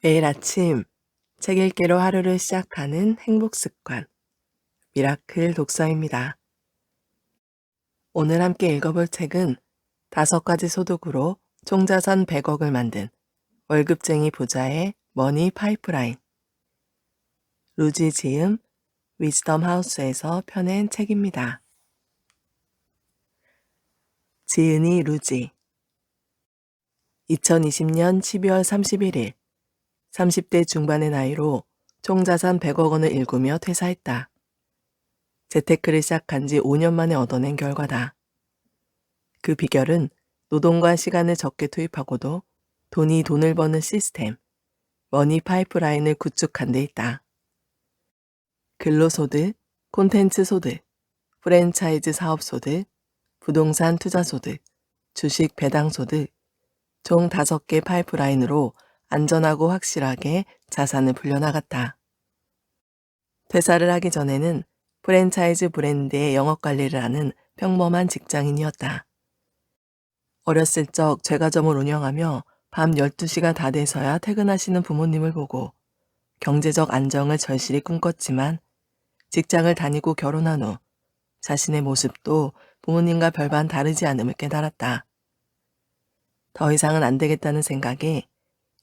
매일 아침 책 읽기로 하루를 시작하는 행복 습관, 미라클 독서입니다. 오늘 함께 읽어볼 책은 5가지 소득으로 총자산 100억을 만든 월급쟁이 부자의 머니 파이프라인, 루지 지음 위즈덤 하우스에서 펴낸 책입니다. 지은이 루지 2020년 12월 31일 30대 중반의 나이로 총자산 100억 원을 일구며 퇴사했다. 재테크를 시작한 지 5년 만에 얻어낸 결과다. 그 비결은 노동과 시간을 적게 투입하고도 돈이 돈을 버는 시스템, 머니 파이프라인을 구축한 데 있다. 근로소득, 콘텐츠 소득, 프랜차이즈 사업 소득, 부동산 투자 소득, 주식 배당 소득, 총 5개 파이프라인으로 안전하고 확실하게 자산을 불려나갔다. 퇴사를 하기 전에는 프랜차이즈 브랜드의 영업관리를 하는 평범한 직장인이었다. 어렸을 적 제과점을 운영하며 밤 12시가 다 돼서야 퇴근하시는 부모님을 보고 경제적 안정을 절실히 꿈꿨지만 직장을 다니고 결혼한 후 자신의 모습도 부모님과 별반 다르지 않음을 깨달았다. 더 이상은 안 되겠다는 생각에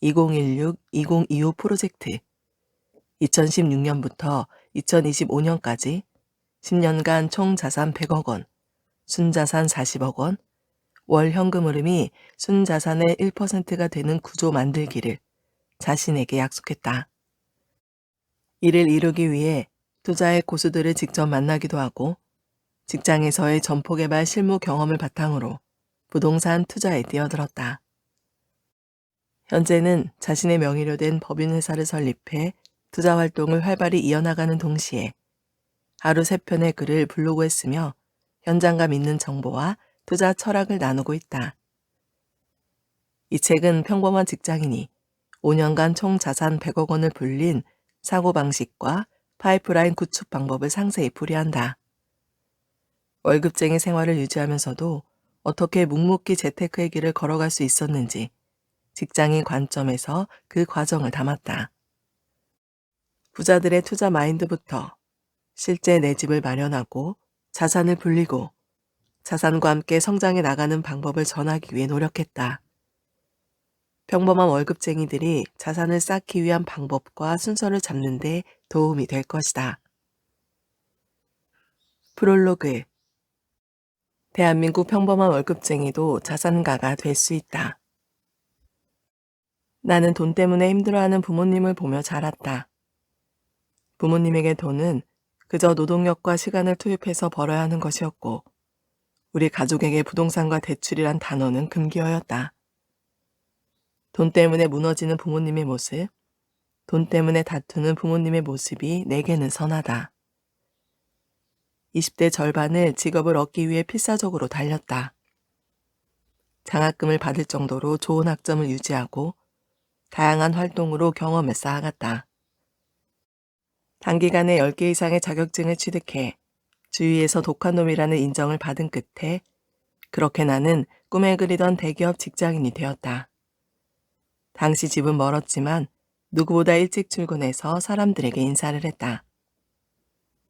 2016-2025 프로젝트 2016년부터 2025년까지 10년간 총 자산 100억 원, 순자산 40억 원, 월 현금 흐름이 순자산의 1%가 되는 구조 만들기를 자신에게 약속했다. 이를 이루기 위해 투자의 고수들을 직접 만나기도 하고 직장에서의 점포개발 실무 경험을 바탕으로 부동산 투자에 뛰어들었다. 현재는 자신의 명의로 된 법인회사를 설립해 투자 활동을 활발히 이어나가는 동시에 하루 3편의 글을 블로그에 쓰며 현장감 있는 정보와 투자 철학을 나누고 있다. 이 책은 평범한 직장인이 5년간 총 자산 100억 원을 불린 사고방식과 파이프라인 구축 방법을 상세히 풀이한다. 월급쟁이 생활을 유지하면서도 어떻게 묵묵히 재테크의 길을 걸어갈 수 있었는지 직장인 관점에서 그 과정을 담았다. 부자들의 투자 마인드부터 실제 내 집을 마련하고 자산을 불리고 자산과 함께 성장해 나가는 방법을 전하기 위해 노력했다. 평범한 월급쟁이들이 자산을 쌓기 위한 방법과 순서를 잡는 데 도움이 될 것이다. 프롤로그 대한민국 평범한 월급쟁이도 자산가가 될 수 있다. 나는 돈 때문에 힘들어하는 부모님을 보며 자랐다. 부모님에게 돈은 그저 노동력과 시간을 투입해서 벌어야 하는 것이었고 우리 가족에게 부동산과 대출이란 단어는 금기어였다. 돈 때문에 무너지는 부모님의 모습, 돈 때문에 다투는 부모님의 모습이 내게는 선하다. 20대 절반을 직업을 얻기 위해 필사적으로 달렸다. 장학금을 받을 정도로 좋은 학점을 유지하고 다양한 활동으로 경험을 쌓아갔다. 단기간에 10개 이상의 자격증을 취득해 주위에서 독한 놈이라는 인정을 받은 끝에 그렇게 나는 꿈에 그리던 대기업 직장인이 되었다. 당시 집은 멀었지만 누구보다 일찍 출근해서 사람들에게 인사를 했다.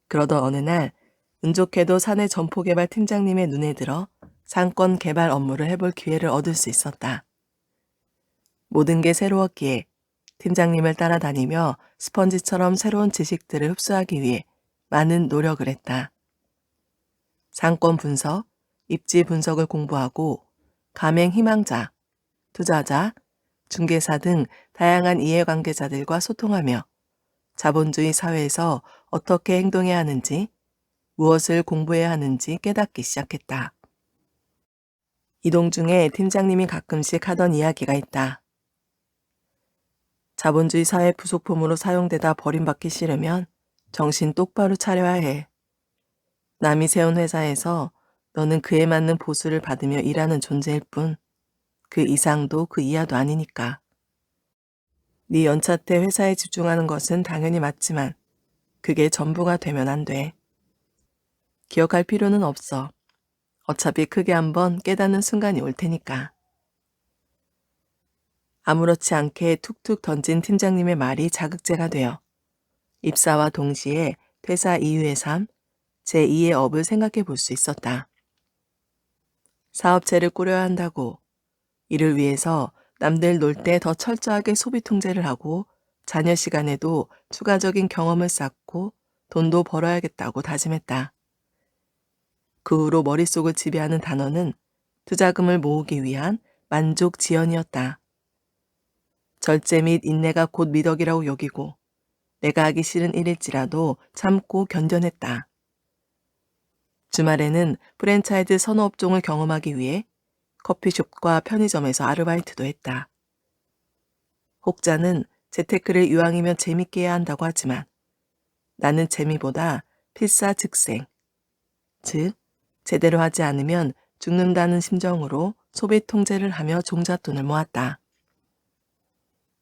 그러던 어느 날 운 좋게도 사내 점포개발 팀장님의 눈에 들어 상권 개발 업무를 해볼 기회를 얻을 수 있었다. 모든 게 새로웠기에 팀장님을 따라다니며 스펀지처럼 새로운 지식들을 흡수하기 위해 많은 노력을 했다. 상권 분석, 입지 분석을 공부하고 가맹 희망자, 투자자, 중개사 등 다양한 이해관계자들과 소통하며 자본주의 사회에서 어떻게 행동해야 하는지, 무엇을 공부해야 하는지 깨닫기 시작했다. 이동 중에 팀장님이 가끔씩 하던 이야기가 있다. 자본주의 사회 부속품으로 사용되다 버림받기 싫으면 정신 똑바로 차려야 해. 남이 세운 회사에서 너는 그에 맞는 보수를 받으며 일하는 존재일 뿐, 그 이상도 그 이하도 아니니까. 네 연차 때 회사에 집중하는 것은 당연히 맞지만 그게 전부가 되면 안 돼. 기억할 필요는 없어. 어차피 크게 한번 깨닫는 순간이 올 테니까. 아무렇지 않게 툭툭 던진 팀장님의 말이 자극제가 되어 입사와 동시에 퇴사 이후의 삶, 제2의 업을 생각해 볼 수 있었다. 사업체를 꾸려야 한다고, 이를 위해서 남들 놀 때 더 철저하게 소비 통제를 하고 자녀 시간에도 추가적인 경험을 쌓고 돈도 벌어야겠다고 다짐했다. 그 후로 머릿속을 지배하는 단어는 투자금을 모으기 위한 만족 지연이었다. 절제 및 인내가 곧 미덕이라고 여기고 내가 하기 싫은 일일지라도 참고 견뎌냈다. 주말에는 프랜차이즈 선호업종을 경험하기 위해 커피숍과 편의점에서 아르바이트도 했다. 혹자는 재테크를 이왕이면 재밌게 해야 한다고 하지만 나는 재미보다 필사즉생, 즉 제대로 하지 않으면 죽는다는 심정으로 소비 통제를 하며 종잣돈을 모았다.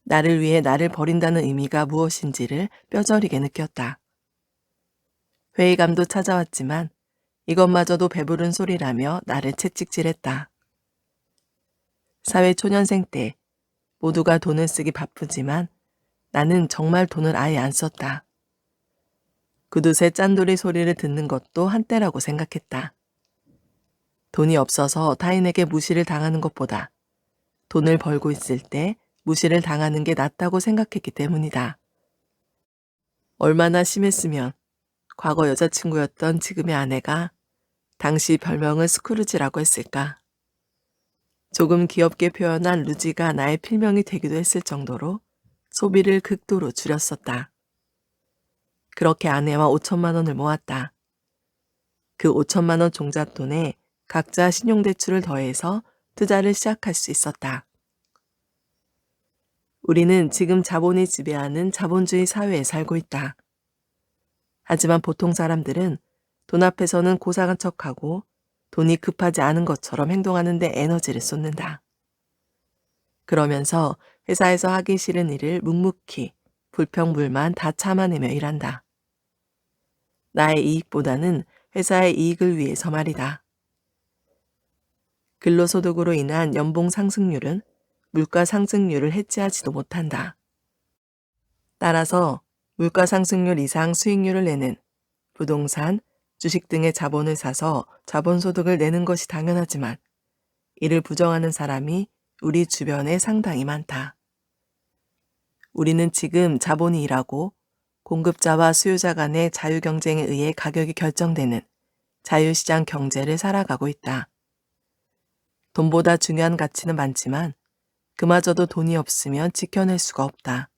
나를 위해 나를 버린다는 의미가 무엇인지를 뼈저리게 느꼈다. 회의감도 찾아왔지만 이것마저도 배부른 소리라며 나를 채찍질했다. 사회 초년생 때 모두가 돈을 쓰기 바쁘지만 나는 정말 돈을 아예 안 썼다. 구두쇠 짠돌이 소리를 듣는 것도 한때라고 생각했다. 돈이 없어서 타인에게 무시를 당하는 것보다 돈을 벌고 있을 때 무시를 당하는 게 낫다고 생각했기 때문이다. 얼마나 심했으면 과거 여자친구였던 지금의 아내가 당시 별명을 스크루지라고 했을까. 조금 귀엽게 표현한 루지가 나의 필명이 되기도 했을 정도로 소비를 극도로 줄였었다. 그렇게 아내와 5천만 원을 모았다. 그 5천만 원 종잣돈에 각자 신용대출을 더해서 투자를 시작할 수 있었다. 우리는 지금 자본이 지배하는 자본주의 사회에 살고 있다. 하지만 보통 사람들은 돈 앞에서는 고상한 척하고 돈이 급하지 않은 것처럼 행동하는 데 에너지를 쏟는다. 그러면서 회사에서 하기 싫은 일을 묵묵히 불평불만 다 참아내며 일한다. 나의 이익보다는 회사의 이익을 위해서 말이다. 근로소득으로 인한 연봉 상승률은 물가 상승률을 해치하지도 못한다. 따라서 물가 상승률 이상 수익률을 내는 부동산, 주식 등의 자본을 사서 자본소득을 내는 것이 당연하지만 이를 부정하는 사람이 우리 주변에 상당히 많다. 우리는 지금 자본이 일하고 공급자와 수요자 간의 자유경쟁에 의해 가격이 결정되는 자유시장 경제를 살아가고 있다. 돈보다 중요한 가치는 많지만 그마저도 돈이 없으면 지켜낼 수가 없다.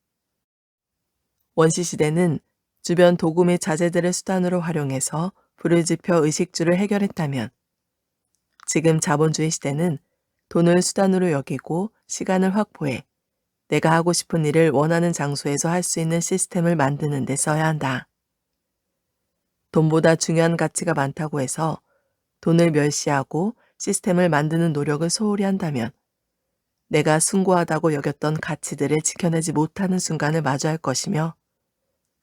원시시대는 주변 도구의 자재들을 수단으로 활용해서 불을 지펴 의식주를 해결했다면 지금 자본주의 시대는 돈을 수단으로 여기고 시간을 확보해 내가 하고 싶은 일을 원하는 장소에서 할 수 있는 시스템을 만드는 데 써야 한다. 돈보다 중요한 가치가 많다고 해서 돈을 멸시하고 시스템을 만드는 노력을 소홀히 한다면 내가 숭고하다고 여겼던 가치들을 지켜내지 못하는 순간을 마주할 것이며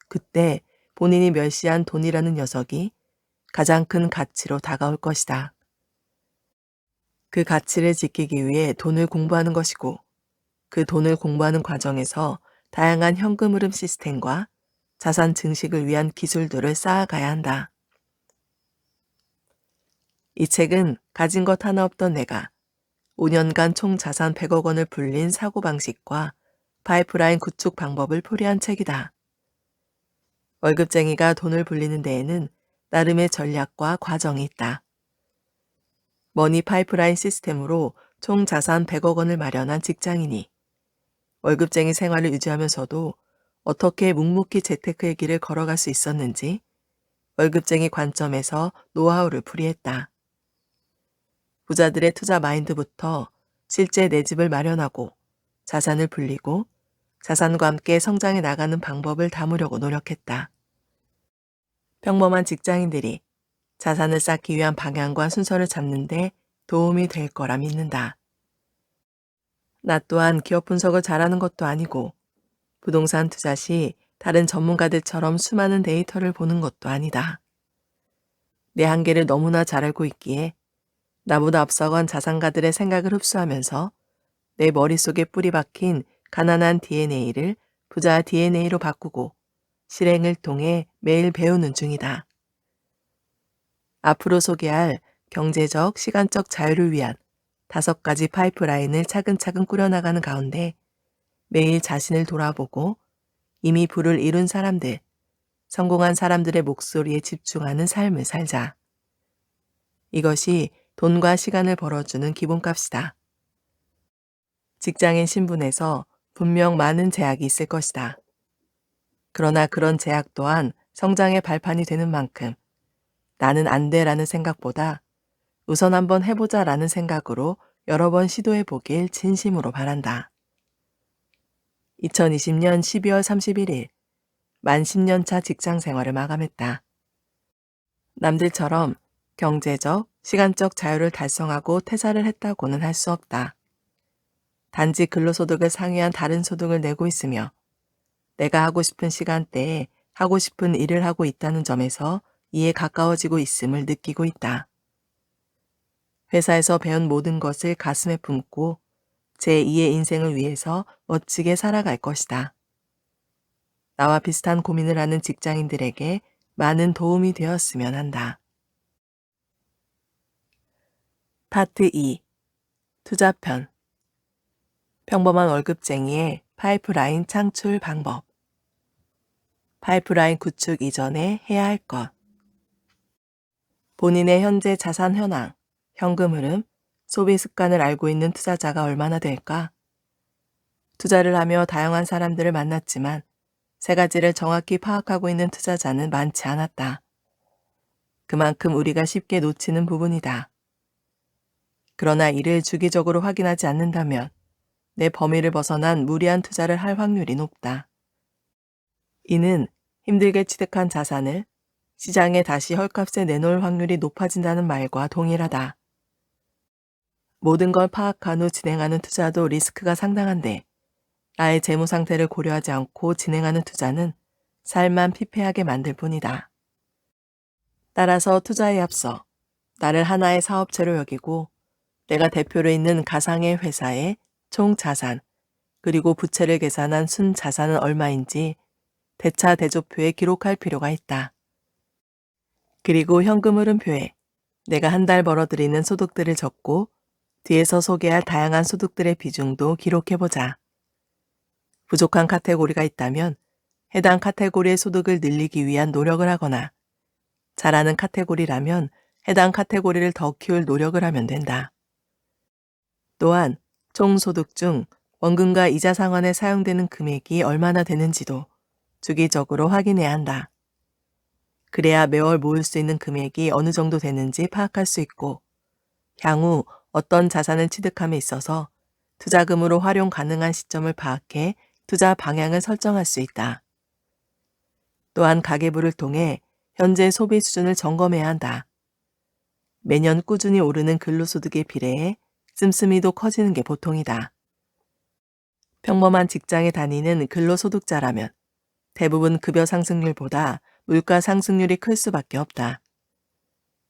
그때 본인이 멸시한 돈이라는 녀석이 가장 큰 가치로 다가올 것이다. 그 가치를 지키기 위해 돈을 공부하는 것이고 그 돈을 공부하는 과정에서 다양한 현금 흐름 시스템과 자산 증식을 위한 기술들을 쌓아가야 한다. 이 책은 가진 것 하나 없던 내가 5년간 총 자산 100억 원을 불린 사고방식과 파이프라인 구축 방법을 풀이한 책이다. 월급쟁이가 돈을 불리는 데에는 나름의 전략과 과정이 있다. 머니 파이프라인 시스템으로 총 자산 100억 원을 마련한 직장인이 월급쟁이 생활을 유지하면서도 어떻게 묵묵히 재테크의 길을 걸어갈 수 있었는지 월급쟁이 관점에서 노하우를 풀이했다. 부자들의 투자 마인드부터 실제 내 집을 마련하고 자산을 불리고 자산과 함께 성장해 나가는 방법을 담으려고 노력했다. 평범한 직장인들이 자산을 쌓기 위한 방향과 순서를 잡는 데 도움이 될 거라 믿는다. 나 또한 기업 분석을 잘하는 것도 아니고 부동산 투자 시 다른 전문가들처럼 수많은 데이터를 보는 것도 아니다. 내 한계를 너무나 잘 알고 있기에 나보다 앞서간 자산가들의 생각을 흡수하면서 내 머릿속에 뿌리 박힌 가난한 DNA를 부자 DNA로 바꾸고 실행을 통해 매일 배우는 중이다. 앞으로 소개할 경제적, 시간적 자유를 위한 5가지 파이프라인을 차근차근 꾸려나가는 가운데 매일 자신을 돌아보고 이미 부를 이룬 사람들, 성공한 사람들의 목소리에 집중하는 삶을 살자. 이것이 돈과 시간을 벌어주는 기본값이다. 직장인 신분에서 분명 많은 제약이 있을 것이다. 그러나 그런 제약 또한 성장의 발판이 되는 만큼 나는 안 돼라는 생각보다 우선 한번 해보자라는 생각으로 여러 번 시도해 보길 진심으로 바란다. 2020년 12월 31일, 만 10년차 직장 생활을 마감했다. 남들처럼 경제적, 시간적 자유를 달성하고 퇴사를 했다고는 할 수 없다. 단지 근로소득을 상회한 다른 소득을 내고 있으며 내가 하고 싶은 시간대에 하고 싶은 일을 하고 있다는 점에서 이에 가까워지고 있음을 느끼고 있다. 회사에서 배운 모든 것을 가슴에 품고 제2의 인생을 위해서 멋지게 살아갈 것이다. 나와 비슷한 고민을 하는 직장인들에게 많은 도움이 되었으면 한다. 파트 2. 투자편. 평범한 월급쟁이의 파이프라인 창출 방법. 파이프라인 구축 이전에 해야 할 것. 본인의 현재 자산 현황, 현금 흐름, 소비 습관을 알고 있는 투자자가 얼마나 될까? 투자를 하며 다양한 사람들을 만났지만 3가지를 정확히 파악하고 있는 투자자는 많지 않았다. 그만큼 우리가 쉽게 놓치는 부분이다. 그러나 이를 주기적으로 확인하지 않는다면 내 범위를 벗어난 무리한 투자를 할 확률이 높다. 이는 힘들게 취득한 자산을 시장에 다시 헐값에 내놓을 확률이 높아진다는 말과 동일하다. 모든 걸 파악한 후 진행하는 투자도 리스크가 상당한데 나의 재무 상태를 고려하지 않고 진행하는 투자는 삶만 피폐하게 만들 뿐이다. 따라서 투자에 앞서 나를 하나의 사업체로 여기고 내가 대표로 있는 가상의 회사의 총 자산, 그리고 부채를 계산한 순 자산은 얼마인지 대차 대조표에 기록할 필요가 있다. 그리고 현금 흐름표에 내가 한 달 벌어들이는 소득들을 적고 뒤에서 소개할 다양한 소득들의 비중도 기록해보자. 부족한 카테고리가 있다면 해당 카테고리의 소득을 늘리기 위한 노력을 하거나 잘하는 카테고리라면 해당 카테고리를 더 키울 노력을 하면 된다. 또한 총 소득 중 원금과 이자 상환에 사용되는 금액이 얼마나 되는지도 주기적으로 확인해야 한다. 그래야 매월 모을 수 있는 금액이 어느 정도 되는지 파악할 수 있고 향후 어떤 자산을 취득함에 있어서 투자금으로 활용 가능한 시점을 파악해 투자 방향을 설정할 수 있다. 또한 가계부를 통해 현재 소비 수준을 점검해야 한다. 매년 꾸준히 오르는 근로소득에 비례해 씀씀이도 커지는 게 보통이다. 평범한 직장에 다니는 근로소득자라면 대부분 급여 상승률보다 물가 상승률이 클 수밖에 없다.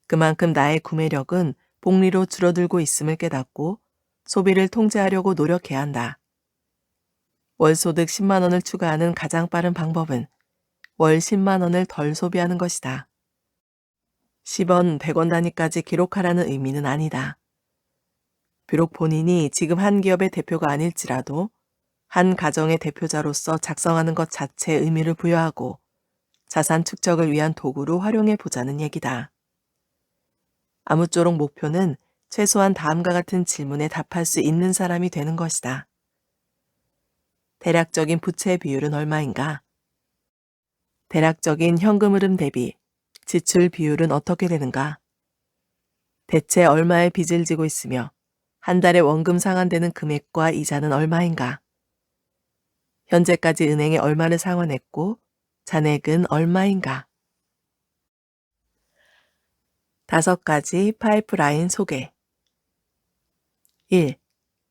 그만큼 나의 구매력은 복리로 줄어들고 있음을 깨닫고 소비를 통제하려고 노력해야 한다. 월소득 10만 원을 추가하는 가장 빠른 방법은 월 10만 원을 덜 소비하는 것이다. 10원, 100원 단위까지 기록하라는 의미는 아니다. 비록 본인이 지금 한 기업의 대표가 아닐지라도 한 가정의 대표자로서 작성하는 것 자체에 의미를 부여하고 자산 축적을 위한 도구로 활용해 보자는 얘기다. 아무쪼록 목표는 최소한 다음과 같은 질문에 답할 수 있는 사람이 되는 것이다. 대략적인 부채 비율은 얼마인가? 대략적인 현금 흐름 대비 지출 비율은 어떻게 되는가? 대체 얼마의 빚을 지고 있으며 한 달에 원금 상환되는 금액과 이자는 얼마인가? 현재까지 은행에 얼마를 상환했고 잔액은 얼마인가? 5가지 파이프라인 소개. 1.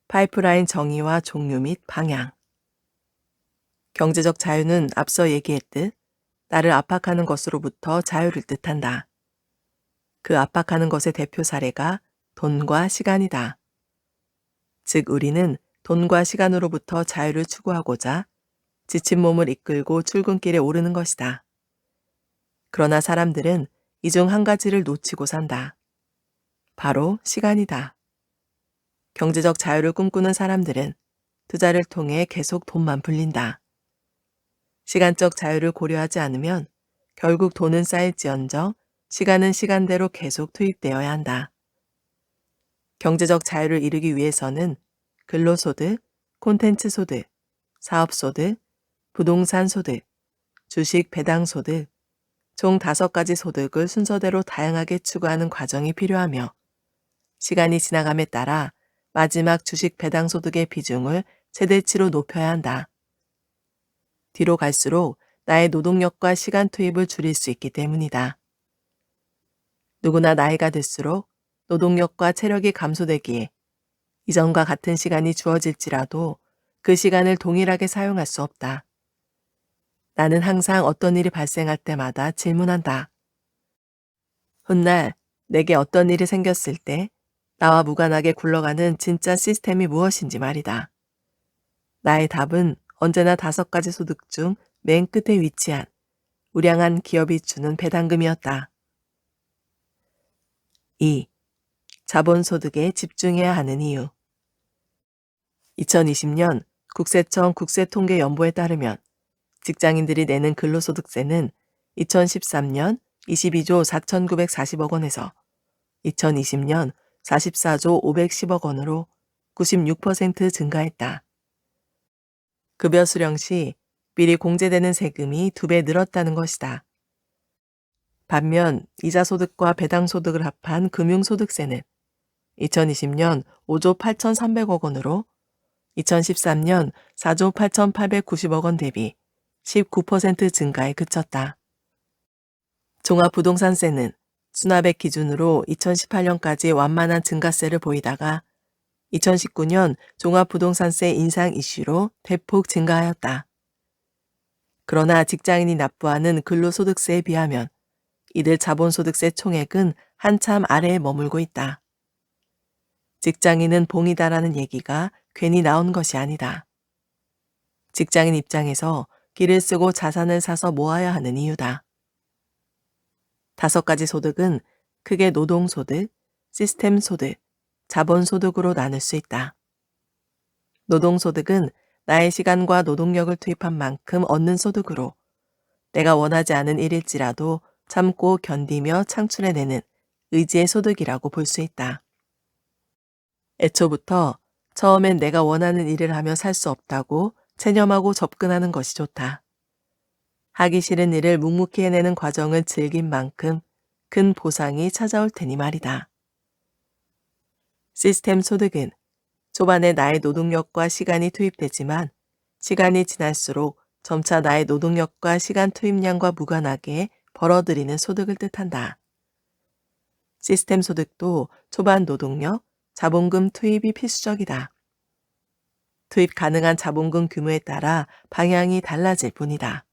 파이프라인 정의와 종류 및 방향. 경제적 자유는 앞서 얘기했듯 나를 압박하는 것으로부터 자유를 뜻한다. 그 압박하는 것의 대표 사례가 돈과 시간이다. 즉 우리는 돈과 시간으로부터 자유를 추구하고자 지친 몸을 이끌고 출근길에 오르는 것이다. 그러나 사람들은 이 중 한 가지를 놓치고 산다. 바로 시간이다. 경제적 자유를 꿈꾸는 사람들은 투자를 통해 계속 돈만 불린다. 시간적 자유를 고려하지 않으면 결국 돈은 쌓일지언정 시간은 시간대로 계속 투입되어야 한다. 경제적 자유를 이루기 위해서는 근로소득, 콘텐츠 소득, 사업소득, 부동산 소득, 주식 배당 소득, 총 5가지 소득을 순서대로 다양하게 추구하는 과정이 필요하며 시간이 지나감에 따라 마지막 주식 배당 소득의 비중을 최대치로 높여야 한다. 뒤로 갈수록 나의 노동력과 시간 투입을 줄일 수 있기 때문이다. 누구나 나이가 들수록 노동력과 체력이 감소되기에 이전과 같은 시간이 주어질지라도 그 시간을 동일하게 사용할 수 없다. 나는 항상 어떤 일이 발생할 때마다 질문한다. 훗날 내게 어떤 일이 생겼을 때 나와 무관하게 굴러가는 진짜 시스템이 무엇인지 말이다. 나의 답은 언제나 5가지 소득 중 맨 끝에 위치한 우량한 기업이 주는 배당금이었다. 2. 자본소득에 집중해야 하는 이유. 2020년 국세청 국세통계연보에 따르면 직장인들이 내는 근로소득세는 2013년 22조 4,940억 원에서 2020년 44조 510억 원으로 96% 증가했다. 급여 수령 시 미리 공제되는 세금이 2배 늘었다는 것이다. 반면 이자소득과 배당소득을 합한 금융소득세는 2020년 5조 8,300억 원으로 2013년 4조 8,890억 원 대비 19% 증가에 그쳤다. 종합부동산세는 수납액 기준으로 2018년까지 완만한 증가세를 보이다가 2019년 종합부동산세 인상 이슈로 대폭 증가하였다. 그러나 직장인이 납부하는 근로소득세에 비하면 이들 자본소득세 총액은 한참 아래에 머물고 있다. 직장인은 봉이다라는 얘기가 괜히 나온 것이 아니다. 직장인 입장에서 길을 쓰고 자산을 사서 모아야 하는 이유다. 5가지 소득은 크게 노동소득, 시스템소득, 자본소득으로 나눌 수 있다. 노동소득은 나의 시간과 노동력을 투입한 만큼 얻는 소득으로 내가 원하지 않은 일일지라도 참고 견디며 창출해내는 의지의 소득이라고 볼 수 있다. 애초부터 처음엔 내가 원하는 일을 하며 살 수 없다고 체념하고 접근하는 것이 좋다. 하기 싫은 일을 묵묵히 해내는 과정을 즐긴 만큼 큰 보상이 찾아올 테니 말이다. 시스템 소득은 초반에 나의 노동력과 시간이 투입되지만 시간이 지날수록 점차 나의 노동력과 시간 투입량과 무관하게 벌어들이는 소득을 뜻한다. 시스템 소득도 초반 노동력, 자본금 투입이 필수적이다. 투입 가능한 자본금 규모에 따라 방향이 달라질 뿐이다.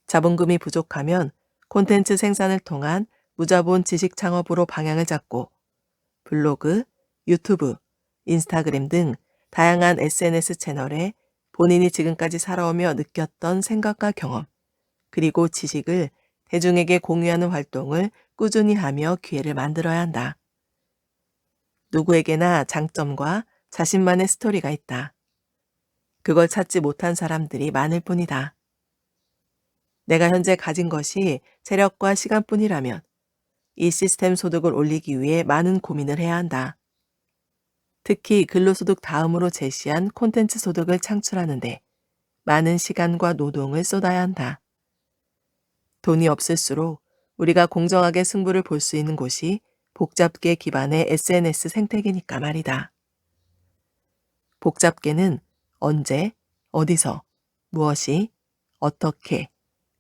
자본금이 부족하면 콘텐츠 생산을 통한 무자본 지식 창업으로 방향을 잡고 블로그, 유튜브, 인스타그램 등 다양한 SNS 채널에 본인이 지금까지 살아오며 느꼈던 생각과 경험, 그리고 지식을 대중에게 공유하는 활동을 꾸준히 하며 기회를 만들어야 한다. 누구에게나 장점과 자신만의 스토리가 있다. 그걸 찾지 못한 사람들이 많을 뿐이다. 내가 현재 가진 것이 체력과 시간뿐이라면 이 시스템 소득을 올리기 위해 많은 고민을 해야 한다. 특히 근로소득 다음으로 제시한 콘텐츠 소득을 창출하는데 많은 시간과 노동을 쏟아야 한다. 돈이 없을수록 우리가 공정하게 승부를 볼 수 있는 곳이 복잡계 기반의 SNS 생태계니까 말이다. 복잡계는 언제, 어디서, 무엇이, 어떻게,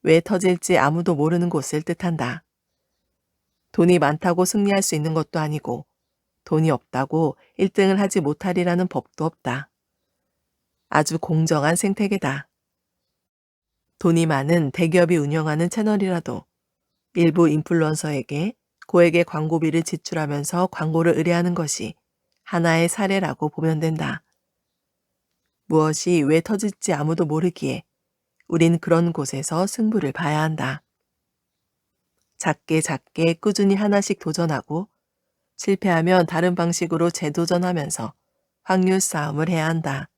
왜 터질지 아무도 모르는 곳을 뜻한다. 돈이 많다고 승리할 수 있는 것도 아니고 돈이 없다고 1등을 하지 못하리라는 법도 없다. 아주 공정한 생태계다. 돈이 많은 대기업이 운영하는 채널이라도 일부 인플루언서에게 고액의 광고비를 지출하면서 광고를 의뢰하는 것이 하나의 사례라고 보면 된다. 무엇이 왜 터질지 아무도 모르기에 우린 그런 곳에서 승부를 봐야 한다. 작게 작게 꾸준히 하나씩 도전하고 실패하면 다른 방식으로 재도전하면서 확률 싸움을 해야 한다.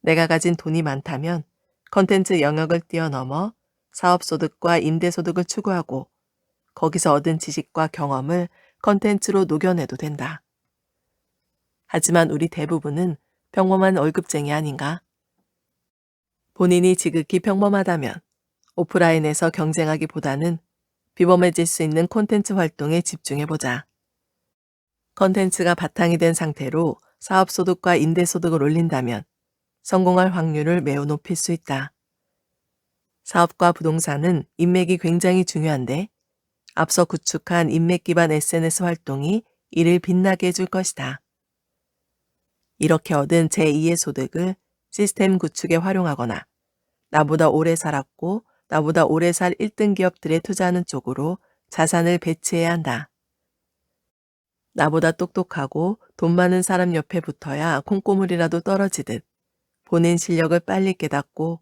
내가 가진 돈이 많다면 컨텐츠 영역을 뛰어넘어 사업소득과 임대소득을 추구하고 거기서 얻은 지식과 경험을 컨텐츠로 녹여내도 된다. 하지만 우리 대부분은 평범한 월급쟁이 아닌가? 본인이 지극히 평범하다면 오프라인에서 경쟁하기보다는 비범해질 수 있는 콘텐츠 활동에 집중해보자. 컨텐츠가 바탕이 된 상태로 사업소득과 임대소득을 올린다면 성공할 확률을 매우 높일 수 있다. 사업과 부동산은 인맥이 굉장히 중요한데 앞서 구축한 인맥 기반 SNS 활동이 이를 빛나게 해줄 것이다. 이렇게 얻은 제2의 소득을 시스템 구축에 활용하거나 나보다 오래 살았고 나보다 오래 살 1등 기업들에 투자하는 쪽으로 자산을 배치해야 한다. 나보다 똑똑하고 돈 많은 사람 옆에 붙어야 콩고물이라도 떨어지듯 본인 실력을 빨리 깨닫고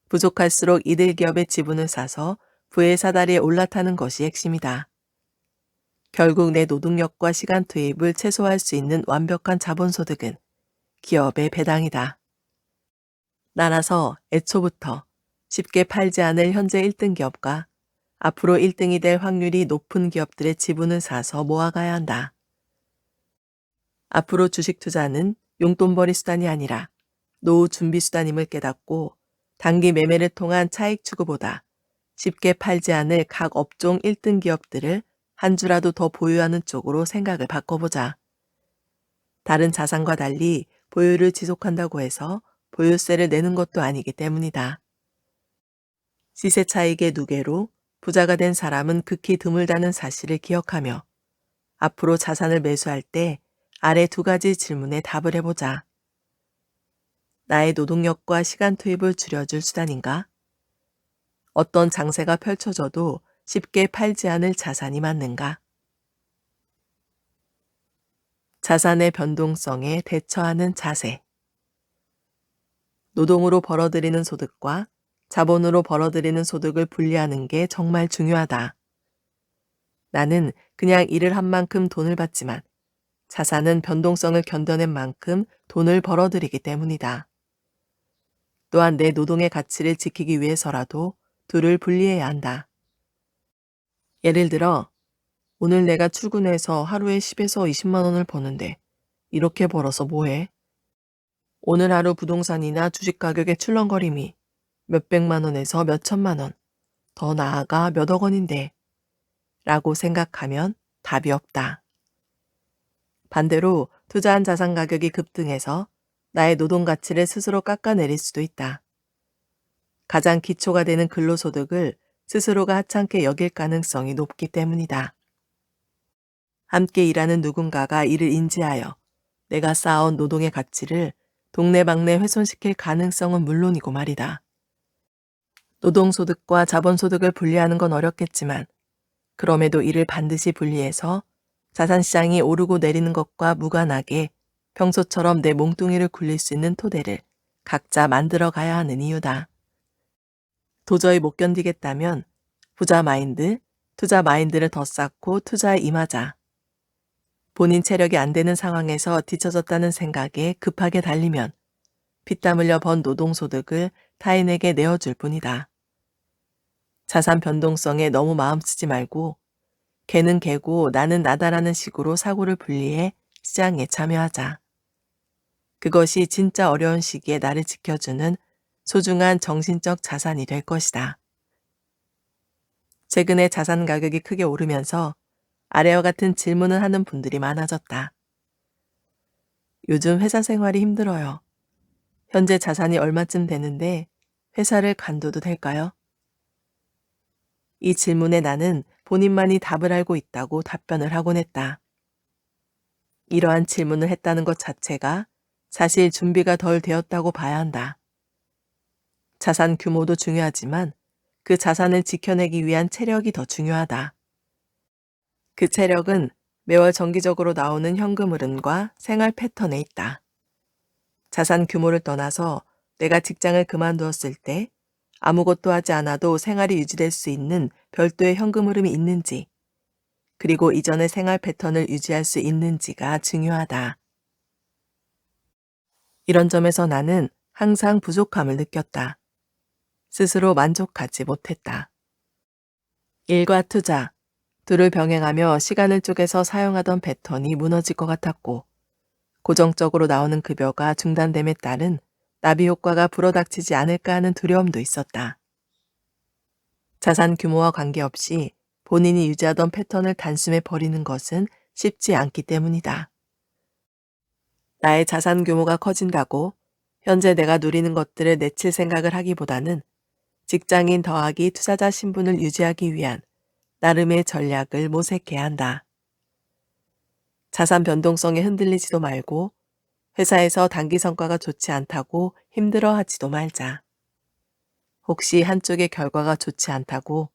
부족할수록 이들 기업의 지분을 사서 부의 사다리에 올라타는 것이 핵심이다. 결국 내 노동력과 시간 투입을 최소화할 수 있는 완벽한 자본소득은 기업의 배당이다. 따라서 애초부터 쉽게 팔지 않을 현재 1등 기업과 앞으로 1등이 될 확률이 높은 기업들의 지분을 사서 모아가야 한다. 앞으로 주식 투자는 용돈벌이 수단이 아니라 노후 준비 수단임을 깨닫고 단기 매매를 통한 차익 추구보다 쉽게 팔지 않을 각 업종 1등 기업들을 한 주라도 더 보유하는 쪽으로 생각을 바꿔보자. 다른 자산과 달리 보유를 지속한다고 해서 보유세를 내는 것도 아니기 때문이다. 시세 차익의 누계로 부자가 된 사람은 극히 드물다는 사실을 기억하며 앞으로 자산을 매수할 때 아래 2가지 질문에 답을 해보자. 나의 노동력과 시간 투입을 줄여줄 수단인가? 어떤 장세가 펼쳐져도 쉽게 팔지 않을 자산이 맞는가? 자산의 변동성에 대처하는 자세. 노동으로 벌어들이는 소득과 자본으로 벌어들이는 소득을 분리하는 게 정말 중요하다. 나는 그냥 일을 한 만큼 돈을 받지만 자산은 변동성을 견뎌낸 만큼 돈을 벌어들이기 때문이다. 또한 내 노동의 가치를 지키기 위해서라도 둘을 분리해야 한다. 예를 들어 오늘 내가 출근해서 하루에 10에서 20만 원을 버는데 이렇게 벌어서 뭐해? 오늘 하루 부동산이나 주식 가격의 출렁거림이 몇백만 원에서 몇천만 원, 더 나아가 몇억 원인데 라고 생각하면 답이 없다. 반대로 투자한 자산 가격이 급등해서 나의 노동 가치를 스스로 깎아내릴 수도 있다. 가장 기초가 되는 근로소득을 스스로가 하찮게 여길 가능성이 높기 때문이다. 함께 일하는 누군가가 이를 인지하여 내가 쌓아온 노동의 가치를 동네방네 훼손시킬 가능성은 물론이고 말이다. 노동소득과 자본소득을 분리하는 건 어렵겠지만 그럼에도 이를 반드시 분리해서 자산시장이 오르고 내리는 것과 무관하게 평소처럼 내 몽뚱이를 굴릴 수 있는 토대를 각자 만들어 가야 하는 이유다. 도저히 못 견디겠다면 부자 마인드, 투자 마인드를 더 쌓고 투자에 임하자. 본인 체력이 안 되는 상황에서 뒤처졌다는 생각에 급하게 달리면 피땀 흘려 번 노동소득을 타인에게 내어줄 뿐이다. 자산 변동성에 너무 마음 쓰지 말고 걔는 걔고 나는 나다라는 식으로 사고를 분리해 시장에 참여하자. 그것이 진짜 어려운 시기에 나를 지켜주는 소중한 정신적 자산이 될 것이다. 최근에 자산 가격이 크게 오르면서 아래와 같은 질문을 하는 분들이 많아졌다. 요즘 회사 생활이 힘들어요. 현재 자산이 얼마쯤 되는데 회사를 관둬도 될까요? 이 질문에 나는 본인만이 답을 알고 있다고 답변을 하곤 했다. 이러한 질문을 했다는 것 자체가 사실 준비가 덜 되었다고 봐야 한다. 자산 규모도 중요하지만 그 자산을 지켜내기 위한 체력이 더 중요하다. 그 체력은 매월 정기적으로 나오는 현금 흐름과 생활 패턴에 있다. 자산 규모를 떠나서 내가 직장을 그만두었을 때 아무것도 하지 않아도 생활이 유지될 수 있는 별도의 현금 흐름이 있는지, 그리고 이전의 생활 패턴을 유지할 수 있는지가 중요하다. 이런 점에서 나는 항상 부족함을 느꼈다. 스스로 만족하지 못했다. 일과 투자, 둘을 병행하며 시간을 쪼개서 사용하던 패턴이 무너질 것 같았고, 고정적으로 나오는 급여가 중단됨에 따른 나비 효과가 불어닥치지 않을까 하는 두려움도 있었다. 자산 규모와 관계없이 본인이 유지하던 패턴을 단숨에 버리는 것은 쉽지 않기 때문이다. 나의 자산 규모가 커진다고 현재 내가 누리는 것들을 내칠 생각을 하기보다는 직장인 더하기 투자자 신분을 유지하기 위한 나름의 전략을 모색해야 한다. 자산 변동성에 흔들리지도 말고 회사에서 단기 성과가 좋지 않다고 힘들어하지도 말자. 혹시 한쪽의 결과가 좋지 않다고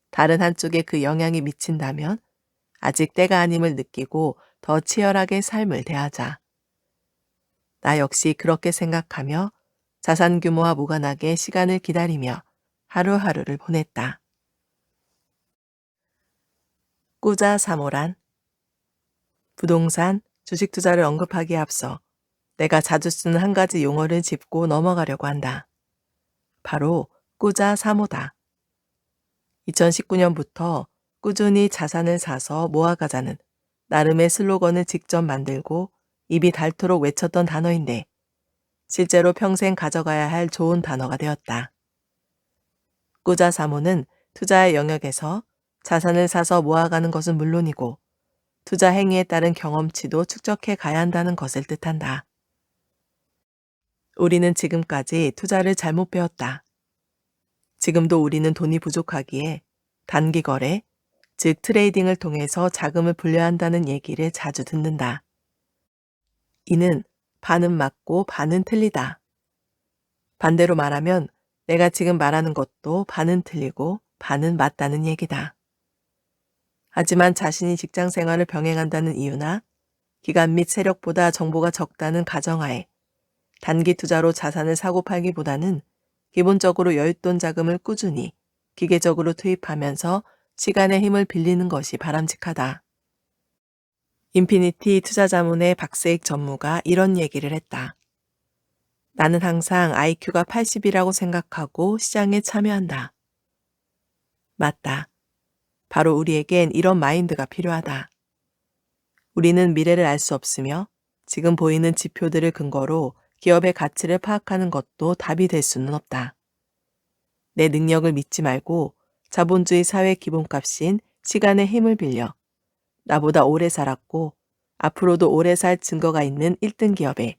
다른 한쪽에 그 영향이 미친다면 아직 때가 아님을 느끼고 더 치열하게 삶을 대하자. 나 역시 그렇게 생각하며 자산 규모와 무관하게 시간을 기다리며 하루하루를 보냈다. 꾸자 사모란. 부동산, 주식 투자를 언급하기에 앞서 내가 자주 쓰는 한 가지 용어를 짚고 넘어가려고 한다. 바로 꾸자 사모다. 2019년부터 꾸준히 자산을 사서 모아가자는 나름의 슬로건을 직접 만들고 입이 닳도록 외쳤던 단어인데 실제로 평생 가져가야 할 좋은 단어가 되었다. 꾸자 사모는 투자의 영역에서 자산을 사서 모아가는 것은 물론이고 투자 행위에 따른 경험치도 축적해 가야 한다는 것을 뜻한다. 우리는 지금까지 투자를 잘못 배웠다. 지금도 우리는 돈이 부족하기에 단기 거래, 즉 트레이딩을 통해서 자금을 불려야 한다는 얘기를 자주 듣는다. 이는 반은 맞고 반은 틀리다. 반대로 말하면 내가 지금 말하는 것도 반은 틀리고 반은 맞다는 얘기다. 하지만 자신이 직장 생활을 병행한다는 이유나 기간 및 세력보다 정보가 적다는 가정하에 단기 투자로 자산을 사고 팔기보다는 기본적으로 여윳돈 자금을 꾸준히 기계적으로 투입하면서 시간의 힘을 빌리는 것이 바람직하다. 인피니티 투자자문의 박세익 전무가 이런 얘기를 했다. 나는 항상 IQ가 80이라고 생각하고 시장에 참여한다. 맞다. 바로 우리에겐 이런 마인드가 필요하다. 우리는 미래를 알 수 없으며 지금 보이는 지표들을 근거로 기업의 가치를 파악하는 것도 답이 될 수는 없다. 내 능력을 믿지 말고 자본주의 사회 기본값인 시간의 힘을 빌려 나보다 오래 살았고 앞으로도 오래 살 증거가 있는 1등 기업에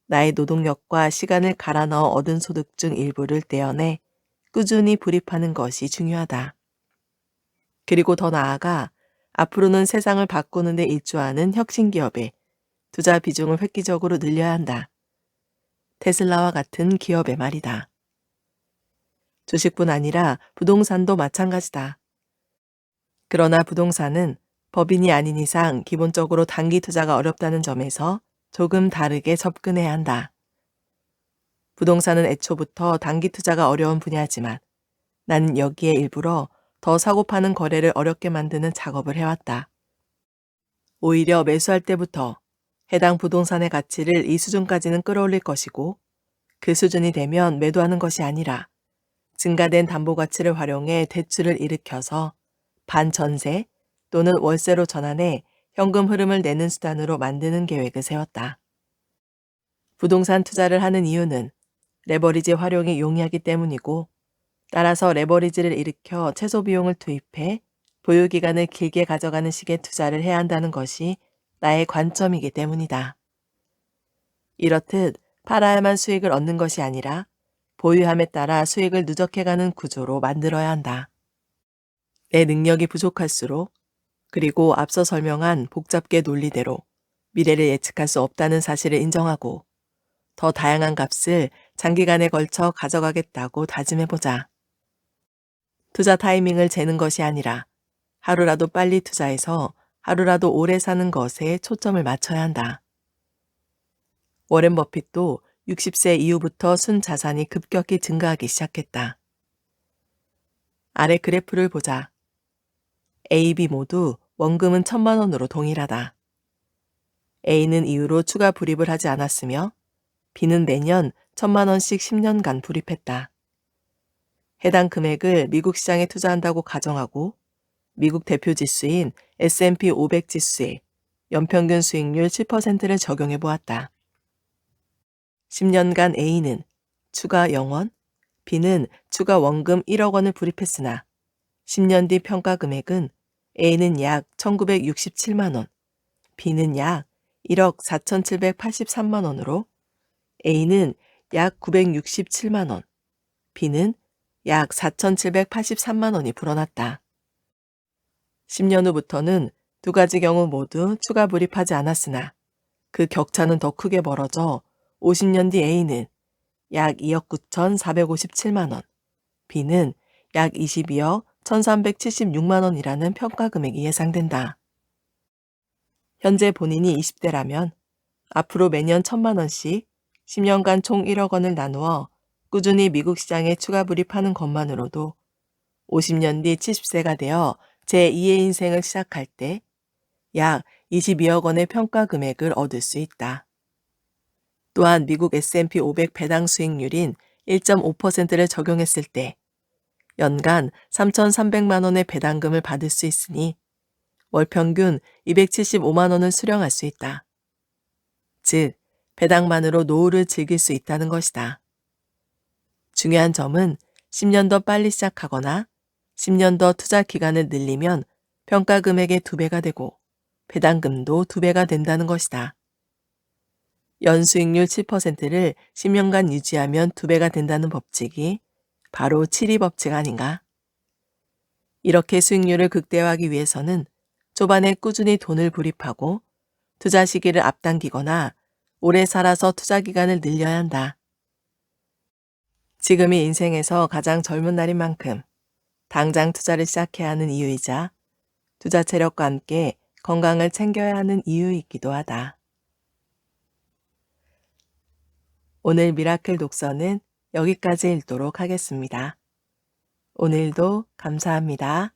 나의 노동력과 시간을 갈아 넣어 얻은 소득 중 일부를 떼어내 꾸준히 불입하는 것이 중요하다. 그리고 더 나아가 앞으로는 세상을 바꾸는 데 일조하는 혁신 기업에 투자 비중을 획기적으로 늘려야 한다. 테슬라와 같은 기업의 말이다. 주식뿐 아니라 부동산도 마찬가지다. 그러나 부동산은 법인이 아닌 이상 기본적으로 단기 투자가 어렵다는 점에서 조금 다르게 접근해야 한다. 부동산은 애초부터 단기 투자가 어려운 분야지만 나는 여기에 일부러 더 사고 파는 거래를 어렵게 만드는 작업을 해왔다. 오히려 매수할 때부터 해당 부동산의 가치를 이 수준까지는 끌어올릴 것이고 그 수준이 되면 매도하는 것이 아니라 증가된 담보 가치를 활용해 대출을 일으켜서 반전세 또는 월세로 전환해 현금 흐름을 내는 수단으로 만드는 계획을 세웠다. 부동산 투자를 하는 이유는 레버리지 활용이 용이하기 때문이고 따라서 레버리지를 일으켜 최소 비용을 투입해 보유 기간을 길게 가져가는 식의 투자를 해야 한다는 것이 나의 관점이기 때문이다. 이렇듯 팔아야만 수익을 얻는 것이 아니라 보유함에 따라 수익을 누적해가는 구조로 만들어야 한다. 내 능력이 부족할수록 그리고 앞서 설명한 복잡계 논리대로 미래를 예측할 수 없다는 사실을 인정하고 더 다양한 값을 장기간에 걸쳐 가져가겠다고 다짐해보자. 투자 타이밍을 재는 것이 아니라 하루라도 빨리 투자해서 하루라도 오래 사는 것에 초점을 맞춰야 한다. 워렌 버핏도 60세 이후부터 순자산이 급격히 증가하기 시작했다. 아래 그래프를 보자. A, B 모두 원금은 1,000만 원으로 동일하다. A는 이후로 추가 불입을 하지 않았으며 B는 매년 1,000만 원씩 10년간 불입했다. 해당 금액을 미국 시장에 투자한다고 가정하고 미국 대표 지수인 S&P 500 지수에 연평균 수익률 7%를 적용해 보았다. 10년간 A는 추가 0원, B는 추가 원금 1억 원을 불입했으나 10년 뒤 평가 금액은 A는 약 1,967만 원, B는 약 1억 4,783만 원으로 A는 약 967만 원, B는 약 4,783만 원이 불어났다. 10년 후부터는 두 가지 경우 모두 추가 불입하지 않았으나 그 격차는 더 크게 벌어져 50년 뒤 A는 약 2억 9,457만 원, B는 약 22억 1,376만 원이라는 평가 금액이 예상된다. 현재 본인이 20대라면 앞으로 매년 1,000만 원씩 10년간 총 1억 원을 나누어 꾸준히 미국 시장에 추가 불입하는 것만으로도 50년 뒤 70세가 되어 제2의 인생을 시작할 때 약 22억 원의 평가 금액을 얻을 수 있다. 또한 미국 S&P 500 배당 수익률인 1.5%를 적용했을 때 연간 3,300만 원의 배당금을 받을 수 있으니 월 평균 275만 원을 수령할 수 있다. 즉, 배당만으로 노후를 즐길 수 있다는 것이다. 중요한 점은 10년 더 빨리 시작하거나 10년 더 투자 기간을 늘리면 평가 금액의 2배가 되고 배당금도 2배가 된다는 것이다. 연수익률 7%를 10년간 유지하면 2배가 된다는 법칙이 바로 7이 법칙 아닌가? 이렇게 수익률을 극대화하기 위해서는 초반에 꾸준히 돈을 불입하고 투자 시기를 앞당기거나 오래 살아서 투자 기간을 늘려야 한다. 지금이 인생에서 가장 젊은 날인 만큼 당장 투자를 시작해야 하는 이유이자 투자 체력과 함께 건강을 챙겨야 하는 이유이기도 하다. 오늘 미라클 독서는 여기까지 읽도록 하겠습니다. 오늘도 감사합니다.